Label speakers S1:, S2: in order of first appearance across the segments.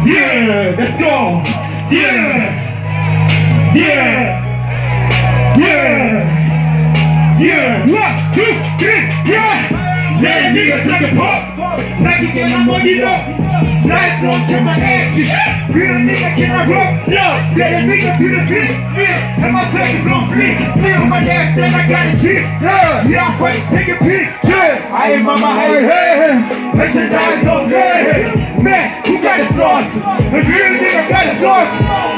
S1: Yeah, let's go. Yeah. Yeah. Yeah. Yeah. 1, 2, 3. Yeah. Let a nigga take a pulse. Like you get my money up. Lights on, get my ass shit. Real nigga, can I rock? No. Let a nigga do the fix. And my circus on fleek. On my left, then I got a chick. Yeah, I'm ready to take a peek. I ain't mama, hey. Merchandise on red. Man, who got the sauce? The real nigga got the sauce.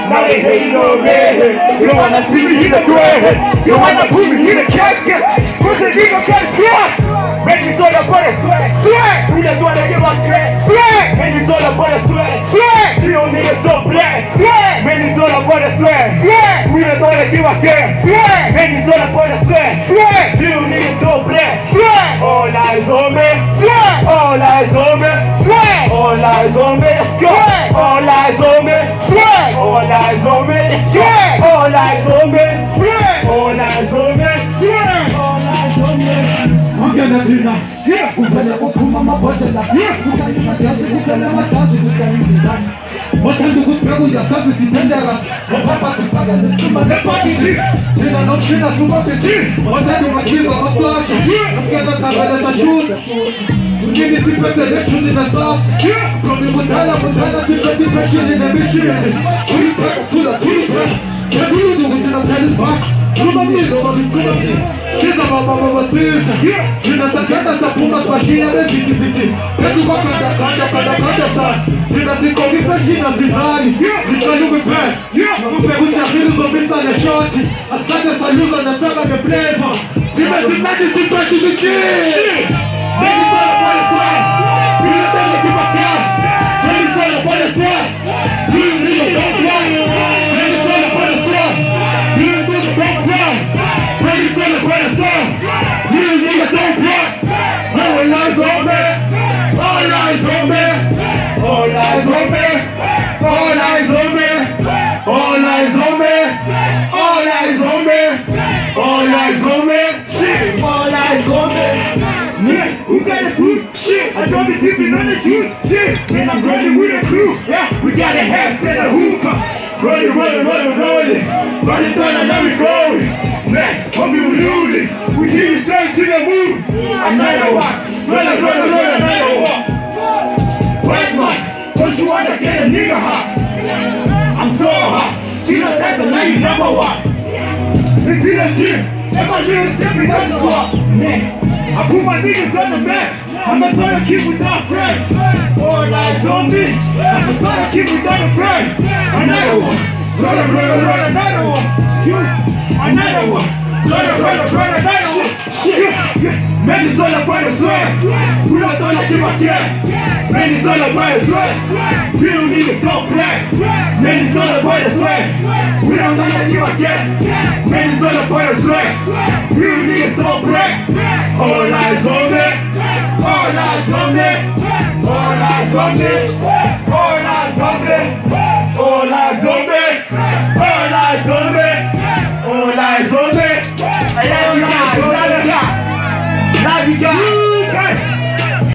S1: Now they hating on red. You wanna see me in the grave. You wanna put me in the casket. Cause the nigga got the sauce. Man, it's all about the swag. Swag! We just wanna give up crack. Swag! Man, it's all about the swag. Swag! You don't niggas so black. Swag! Man, it's all about the swag. Swag! We just wanna give up crack. Swag! Man, it's all about the swag. Swag! You niggas so black. Swag! All eyes on me. Swag! All eyes on me. Swag! All eyes on me. Swag! All eyes on me. Swag! All eyes on me. Swag! All eyes on me. Swag! All eyes on me. Swag! All eyes on me.
S2: Uvele uphuma amabhodlela ukhanyisa kahle kuphela amahlazi kukhanyisindane othanda ukusibheka uyasazi siphendeka ngophapha sifaka nesicimba nepakiti thina nomshina sumabithi othanda ungakhiza amaswatsha nomkena sabele sashuta ungini siphethe nethuzi nesasi komi kudala siphethe ipheshini nemishini thula sekulungu ukuthi namthela isibhakha Rumamilo, Siza baba basiza Sina sakata sapuma pashina bebiti biti Petu baka kanda sana Sina sikogi peshina zizani Sina yubi pe Mupe kuchakiri zobisa ne shoti Askate saluza na saba ne flavor Sina sinati sipeshi ziki Baby sana pale swag Bila tele kipa kia Baby sana pale swag Bila nigga don't cry Baby sana pale swag Bila nigga don't cry Baby sana pale swag Real nigga don't block. All eyes on me. All eyes on me. All eyes on me. All eyes on me. All eyes on me. All eyes on me. All eyes on me. Shit. All eyes on me. Man, who got the boost? Shit. I don't be sleeping on the juice. Shit. Man, I'm running with a crew. Yeah, we got a half set of hookah. Rolling. Running down and now we going. Man, homie, we losing. We give you straight to the moon. Another one. Run, another one. White man, don't you wanna get a nigga hot? I'm so hot. Tina, that's a lady number one. It's in the gym. Every year stepping on the swap. Man, I put my niggas on the map. I'm a son of kid without friends. All eyes on me. I'm a son of kid without a friend. Another one. Run, another one. Juice, another one. Run, another one. Shit. Man, it's all about the swag. We don't wanna give a damn. Man, it's all about the swag. We don't need to stop black. Man, it's all about the swag. We don't wanna give a damn. Man, it's all about the swag. We don't need to stop black. All eyes on me. All eyes on me. All eyes on me.